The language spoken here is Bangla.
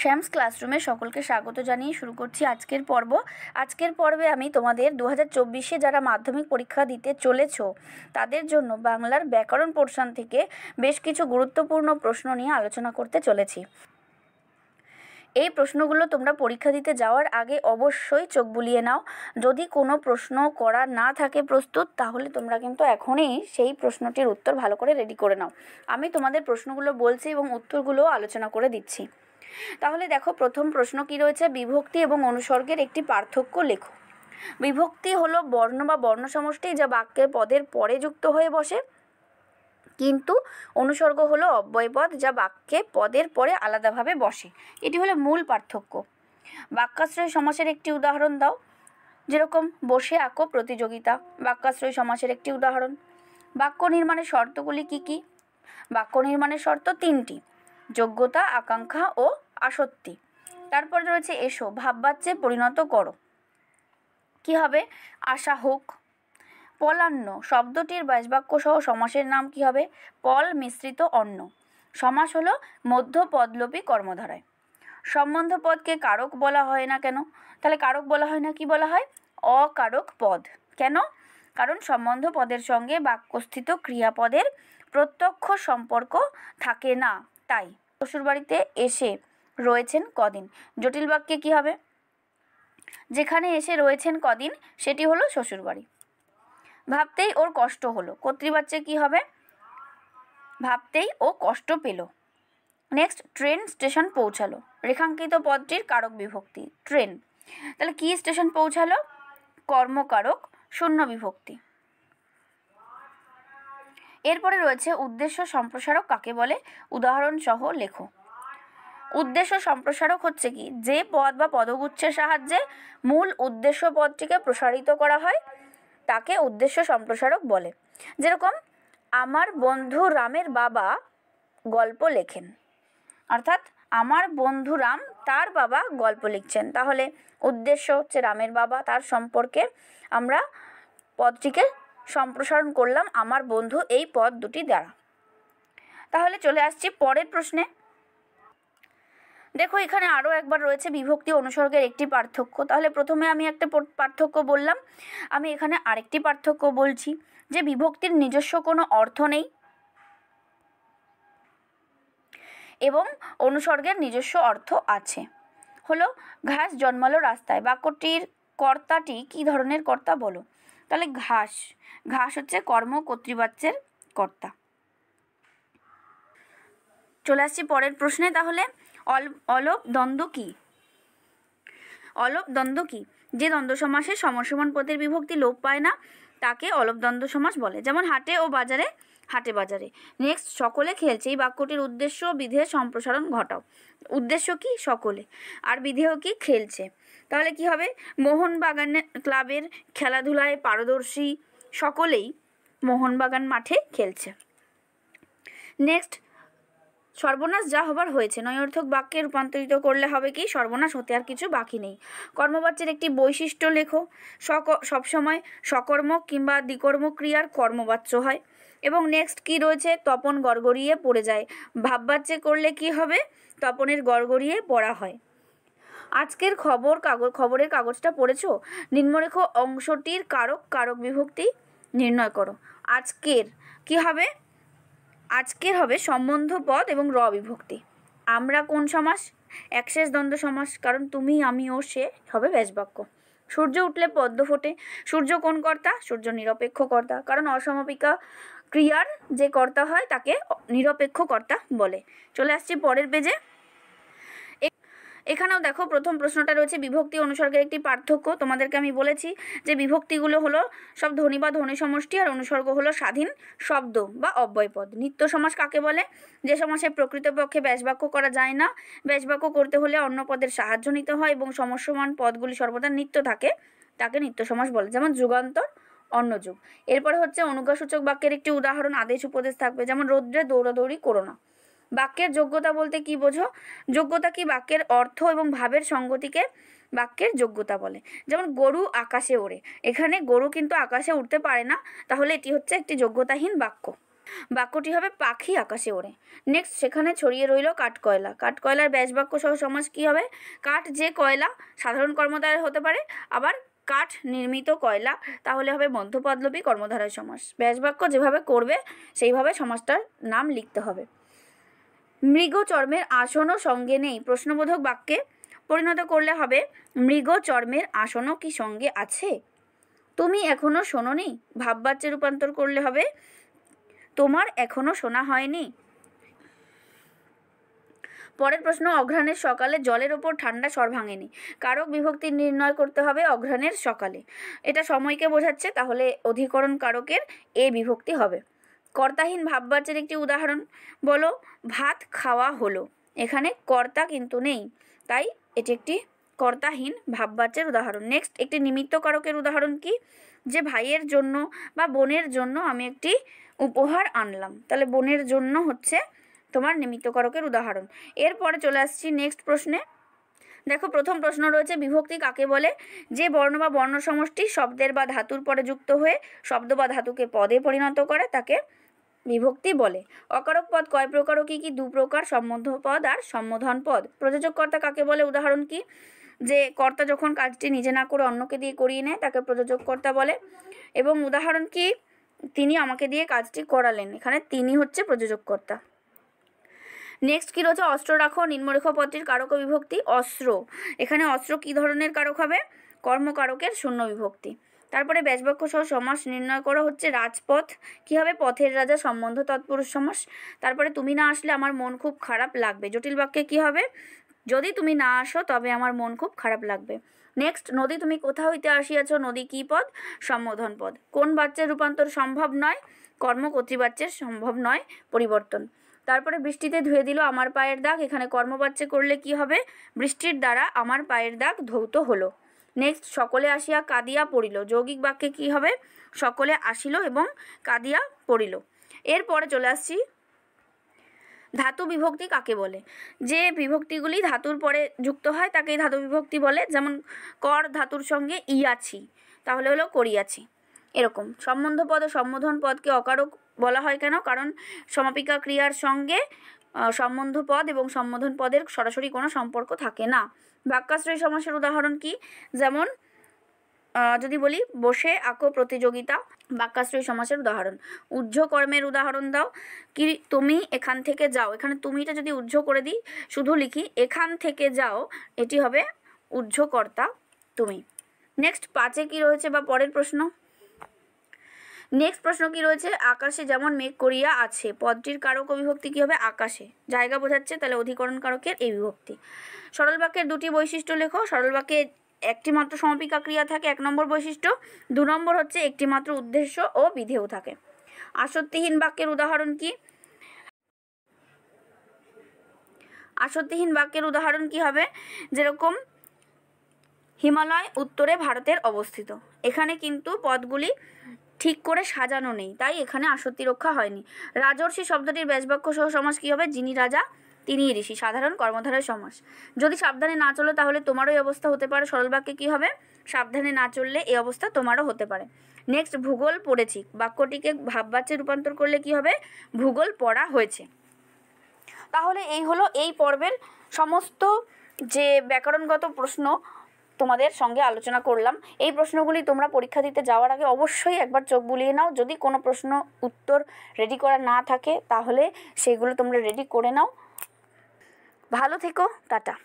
শ্যামস ক্লাসরুমে সকলকে স্বাগত জানিয়ে শুরু করছি আজকের পর্ব। আজকের পর্বে আমি তোমাদের 2024-এ যারা মাধ্যমিক পরীক্ষা দিতে চলেছো তাদের জন্য বাংলার ব্যাকরণ পোর্শন থেকে বেশ কিছু গুরুত্বপূর্ণ প্রশ্ন নিয়ে আলোচনা করতে চলেছি। এই প্রশ্নগুলো তোমরা পরীক্ষা দিতে যাওয়ার আগে অবশ্যই চোখ বুলিয়ে নাও। যদি কোনো প্রশ্ন করা না থাকে প্রস্তুত, তাহলে তোমরা কিন্তু এখনই সেই প্রশ্নটির উত্তর ভালো করে রেডি করে নাও। আমি তোমাদের প্রশ্নগুলো বলছি এবং উত্তরগুলোও আলোচনা করে দিচ্ছি। তাহলে দেখো, প্রথম প্রশ্ন কি রয়েছে, বিভক্তি এবং অনুসর্গের একটি পার্থক্য লেখো। বিভক্তি হলো বর্ণ বা বর্ণ সমষ্টি যা বাক্যের পদের পরে যুক্ত হয়ে বসে, কিন্তু অনুসর্গ হলো অব্যয়পদ যা বাক্যে পদের পরে আলাদাভাবে বসে। এটি হলো মূল পার্থক্য। বাক্যাশ্রয় সমাসের একটি উদাহরণ দাও। যেরকম বসে আঁকো প্রতিযোগিতা বাক্যাশ্রয় সমাসের একটি উদাহরণ। বাক্য নির্মাণের শর্তগুলি কি কি? বাক্য নির্মাণের শর্ত তিনটি: যোগ্যতা, আকাঙ্ক্ষা ও আসক্তি। তারপর রয়েছে এসো, ভাববাচ্যে পরিণত করো। কি হবে? আশা হোক। পলান্ন শব্দটির ব্যাসবাক্য সহ সমাসের নাম কি হবে? পল মিশ্রিত অন্ন। সমাস হলো মধ্য পদলোপী কর্মধারায়। সম্বন্ধ পদকে কারক বলা হয় না কেন? তাহলে কারক বলা হয় না, কি বলা হয়? অকারক পদ। কেন? কারণ সম্বন্ধ পদের সঙ্গে বাক্যস্থিত ক্রিয়াপদের প্রত্যক্ষ সম্পর্ক থাকে না, তাই। শ্বশুরবাড়িতে এসে রয়েছেন কদিন, জটিল বাক্যে কি হবে? যেখানে এসে রয়েছেন কদিন সেটি হলো শ্বশুরবাড়ি। ভাবতেই ওর কষ্ট হলো, কর্তৃবাচ্যে কি হবে? ভাবতেই ও কষ্ট পেল। নেক্সট, ট্রেন স্টেশন পৌঁছালো। রেখাঙ্কিত পদটির কারক বিভক্তি ট্রেন। তাহলে কি স্টেশন পৌঁছালো? কর্মকারক শূন্য বিভক্তি। এরপরে রয়েছে উদ্দেশ্য সম্প্রসারক কাকে বলে? উদাহরণ সহ লেখো। উদ্দেশ্য সম্প্রসারক হচ্ছে কি, যে পদ বা পদগুচ্ছের সাহায্যে মূল উদ্দেশ্য পদটিকে প্রসারিত করা হয় তাকে উদ্দেশ্য সম্প্রসারক বলে। যেরকম আমার বন্ধু রামের বাবা গল্প লেখেন, অর্থাৎ আমার বন্ধু রাম তার বাবা গল্প লিখছেন। তাহলে উদ্দেশ্য হচ্ছে রামের বাবা, তার সম্পর্কে আমরা পদটিকে সম্প্রসারণ করলাম আমার বন্ধু এই পদ দুটি দ্বারা। তাহলে চলে আসছি পরের প্রশ্নে। দেখো, এখানে আরও একবার রয়েছে বিভক্তি অনুসর্গের একটি পার্থক্য। তাহলে প্রথমে আমি একটা পার্থক্য বললাম, আমি এখানে আরেকটি পার্থক্য বলছি যে বিভক্তির নিজস্ব কোনো অর্থ নেই এবং অনুসর্গের নিজস্ব অর্থ আছে। হলো ঘাস জন্মালো রাস্তায়, বাক্যটির কর্তাটি কি ধরনের কর্তা বলো? তাহলে ঘাস, ঘাস হচ্ছে কর্ম কর্তৃবাচ্যের কর্তা। চলে আসছি পরের প্রশ্নে। তাহলে অলপ দ্বন্দ্ব কি? অলপ দ্বন্দ্ব কি? যে দ্বন্দ্ব সমাসে সমসমান পদের বিভক্তি লোপ পায় না তাকে অলপ দ্বন্দ্ব সমাস বলে। যেমন হাটে ও বাজারে, হাটে বাজারে। নেক্সট, সকলে খেলছে। এই বাক্যটির উদ্দেশ্য বিধেয় সম্প্রসারণ ঘটাও। উদ্দেশ্য কি? সকলে, আর বিধেয় কি? খেলছে। তাহলে কি হবে? মোহনবাগান ক্লাবের খেলাধুলায় পারদর্শী সকলেই মোহনবাগান মাঠে খেলছে। নেক্সট, সর্বনাশ যা হবার হয়েছে নয়োর্থক বাক্যে রূপান্তরিত করলে হবে কি? সর্বনাশ হতে আর কিছু বাকি নেই। কর্মবাচ্যের একটি বৈশিষ্ট্য লেখো। সবসময় সকর্মক কিংবা দ্বিকর্মক ক্রিয়ার কর্মবাচ্য হয়। এবং নেক্সট কি রয়েছে? তপন গড়গড়িয়ে পড়ে যায়। ভাববাচ্যে করলে কি হবে? তপনের গড়গড়িয়ে পড়া হয়। আজকের খবরের কাগজটা পড়েছো? নিম্নরেখ অংশটির কারক কারক বিভক্তি নির্ণয় করো। আজকের কি হবে? আজকের হবে সম্বন্ধ পদ এবং র বিভক্তি। আমরা কোন সমাস? একশেষ দ্বন্দ্ব সমাস, কারণ তুমি আমি ও সে হবে ব্যাসবাক্য। সূর্য উঠলে পদ্ম ফোটে। সূর্য কোন কর্তা? সূর্য নিরপেক্ষ কর্তা, কারণ অসমাপিকা ক্রিয়ার যে কর্তা হয় তাকে নিরপেক্ষ কর্তা বলে। চলে আসছি পরের পেজে। এখানেও দেখো, প্রথম প্রশ্নটা রয়েছে বিভক্তি অনুসর্গের একটি পার্থক্য। তোমাদেরকে আমি বলেছি যে বিভক্তিগুলো হলো সব ধ্বনি বা ধ্বনি সমষ্টি, আর অনুসর্গ হলো স্বাধীন শব্দ বা অব্যয়পদ। নিত্য সমাস কাকে বলে? যে সমাসে প্রকৃতপক্ষে ব্যাসবাক্য করা যায় না, ব্যাসবাক্য করতে হলে অন্য পদের সাহায্য নিতে হয় এবং সমস্যমান পদগুলি সর্বদা নিত্য থাকে, তাকে নিত্য সমাস বলে। যেমন যুগান্তর, অন্য যুগ। এরপরে হচ্ছে অনুজ্ঞাসূচক বাক্যের একটি উদাহরণ, আদেশ উপদেশ থাকবে। যেমন রৌদ্রে দৌড়াদৌড়ি করো না। বাক্যের যোগ্যতা বলতে কি বোঝো? যোগ্যতা কি? বাক্যের অর্থ এবং ভাবের সঙ্গতিকে বাক্যের যোগ্যতা বলে। যেমন গরু আকাশে ওড়ে, এখানে গরু কিন্তু আকাশে উঠতে পারে না, তাহলে এটি হচ্ছে একটি যোগ্যতাহীন বাক্য। বাক্যটি হবে পাখি আকাশে ওড়ে। নেক্সট সেখানে ছড়িয়ে রইল কাঠকয়লা। কাঠকয়লার ব্যাস বাক্য সহ সমাস কী হবে? কাঠ যে কয়লা সাধারণ কর্মধারয় হতে পারে, আবার কাঠ নির্মিত কয়লা তাহলে হবে মধ্যপদলোপী কর্মধারয় সমাস। ব্যাস বাক্য যেভাবে করবে সেইভাবে সমাসটার নাম লিখতে হবে। মৃগ চর্মের আসনও সঙ্গে নেই প্রশ্নবোধক বাক্যে পরিণত করলে হবে মৃগ চর্মের আসনও কি সঙ্গে আছে? তুমি এখনো শোনোনি ভাববাচ্যে রূপান্তর করলে হবে তোমার এখনো শোনা হয়নি। পরের প্রশ্ন, অঘ্রাণের সকালে জলের ওপর ঠান্ডা স্বর ভাঙেনি। কারক বিভক্তি নির্ণয় করতে হবে অঘ্রাণের সকালে। এটা সময়কে বোঝাচ্ছে, তাহলে অধিকরণ কারকের এ বিভক্তি হবে। কর্তাহীন ভাববাচ্যের একটি উদাহরণ বলো। ভাত খাওয়া হলো। এখানে কর্তা কিন্তু নেই, তাই এটি একটি কর্তাহীন ভাববাচ্যের উদাহরণ। নেক্সট একটি নিমিত্ত কারকের উদাহরণ কি? যে ভাইয়ের জন্য বা বোনের জন্য আমি একটি উপহার আনলাম, তাহলে বোনের জন্য হচ্ছে তোমার নিমিত্ত কারকের উদাহরণ। এরপরে চলে আসছি নেক্সট প্রশ্নে। দেখো প্রথম প্রশ্ন রয়েছে বিভক্তি কাকে বলে? যে বর্ণ বা বর্ণ সমষ্টি শব্দের বা ধাতুর পরে যুক্ত হয়ে শব্দ বা ধাতুকে পদে পরিণত করে তাকে বিভক্তি বলে। অকারক পদ কয় প্রকার ও কি কি? দু প্রকার, সম্বন্ধ পদ আর সম্বোধন পদ। প্রযোজক কর্তা কাকে বলে? উদাহরণ কি? যে কর্তা যখন কাজটি নিজে না করে অন্যকে দিয়ে করিয়ে নেয় তাকে প্রযোজক কর্তা বলে। এবং উদাহরণ কি? তিনি আমাকে দিয়ে কাজটি করালেন, এখানে তিনি হচ্ছে প্রযোজক কর্তা। নেক্সট কী রয়েছে? অস্ত্র রাখো নিম্নরেখ পদটির কারক ও বিভক্তি। অস্ত্র, এখানে অস্ত্র কী ধরনের কারক হবে? কর্মকারকের শূন্য বিভক্তি। তারপরে ব্যাসবাক্য সহ সমাস নির্ণয় করা হচ্ছে রাজপথ কী হবে? পথের রাজা সম্বন্ধ তৎপুরুষ সমাস। তারপরে তুমি না আসলে আমার মন খুব খারাপ লাগবে। জটিল বাক্যে কী হবে? যদি তুমি না আসো তবে আমার মন খুব খারাপ লাগবে। নেক্সট, নদী তুমি কোথা হইতে আসিয়াছ? নদী কী পদ? সম্বোধন পদ। কোন বাচ্যের রূপান্তর সম্ভব নয়? কর্ম কর্তৃবাচ্যের সম্ভব নয় পরিবর্তন। তারপরে বৃষ্টিতে ধুয়ে দিল আমার পায়ের দাগ, এখানে কর্মবাচ্যে করলে কি হবে? বৃষ্টির দ্বারা আমার পায়ের দাগ ধৌত হলো। নেক্সট, সকলে আসিয়া কাঁদিয়া পড়িল। যৌগিক বাক্যে কি হবে? সকলে আসিল এবং কাঁদিয়া পড়িল। এরপরে চলে আসছি ধাতু বিভক্তি কাকে বলে? যে বিভক্তিগুলি ধাতুর পরে যুক্ত হয় তাকেই ধাতু বিভক্তি বলে। যেমন কর ধাতুর সঙ্গে ইয়াছি, তাহলে হলো করিয়াছি। এরকম সম্বন্ধ পদ ও সম্বোধন পদকে অকারক বলা হয় কেন? কারণ সমাপিকা ক্রিয়ার সঙ্গে সম্বন্ধ পদ এবং সম্বোধন পদের সরাসরি কোনো সম্পর্ক থাকে না। বাক্যাশ্রয়ী সমাসের উদাহরণ কি? যেমন যদি বলি বসে আঁকো প্রতিযোগিতা, বাক্যাশ্রয়ী সমাসের উদাহরণ। উহ্য কর্মের উদাহরণ দাও। কি? তুমি এখান থেকে যাও, এখানে তুমিটা যদি উহ্য করে দিই শুধু লিখি এখান থেকে যাও, এটি হবে উহ্য কর্তা তুমি। নেক্সট 5-এ কী রয়েছে বা পরের প্রশ্ন? নেক্সট প্রশ্ন কি রয়েছে? আকাশে যেমন মেঘ করিয়া আছে। পদটির কারক ও বিভক্তি কী হবে? আকাশে জায়গা বোঝাচ্ছে, তাহলে অধিকরণ কারকের এই বিভক্তি। সরল বাক্যের দুটি বৈশিষ্ট্য লেখো। সরল বাক্যে একটি মাত্র সমাপিকা ক্রিয়া থাকে, 1 নম্বর বৈশিষ্ট্য। 2 নম্বর হচ্ছে একটি মাত্র উদ্দেশ্য ও বিধেয় থাকে। আসক্তিহীন বাক্যের উদাহরণ কি? আসক্তিহীন বাক্যের উদাহরণ কি হবে? যেরকম হিমালয় উত্তরে ভারতের অবস্থিত, এখানে কিন্তু পদগুলি ঠিক করে সাজানো নেই, তাই এখানে আসক্তি রক্ষা হয়নি। রাজর্ষি শব্দটির ব্যাসবাক্য সহ সমাস কী হবে? যিনি রাজা তিনি ঋষি, সাধারণ কর্মধারয় সমাস। যদি সাবধানে না চলো তাহলে তোমারও এই অবস্থা হতে পারে। সরল বাক্যে কী হবে? সাবধানে না চললে এই অবস্থা তোমারও হতে পারে। নেক্সট, ভূগোল পড়েছি বাক্যটিকে ভাববাচ্যে রূপান্তর করলে কি হবে? ভূগোল পড়া হয়েছে। তাহলে এই হলো এই পর্বের সমস্ত যে ব্যাকরণগত প্রশ্ন তোমাদের সঙ্গে আলোচনা করলাম। এই প্রশ্নগুলি তোমরা পরীক্ষা দিতে যাওয়ার আগে অবশ্যই একবার চোখ বুলিয়ে নাও। যদি কোনো প্রশ্ন উত্তর রেডি করা না থাকে তাহলে সেগুলো তোমরা রেডি করে নাও। ভালো থেকো, টাটা।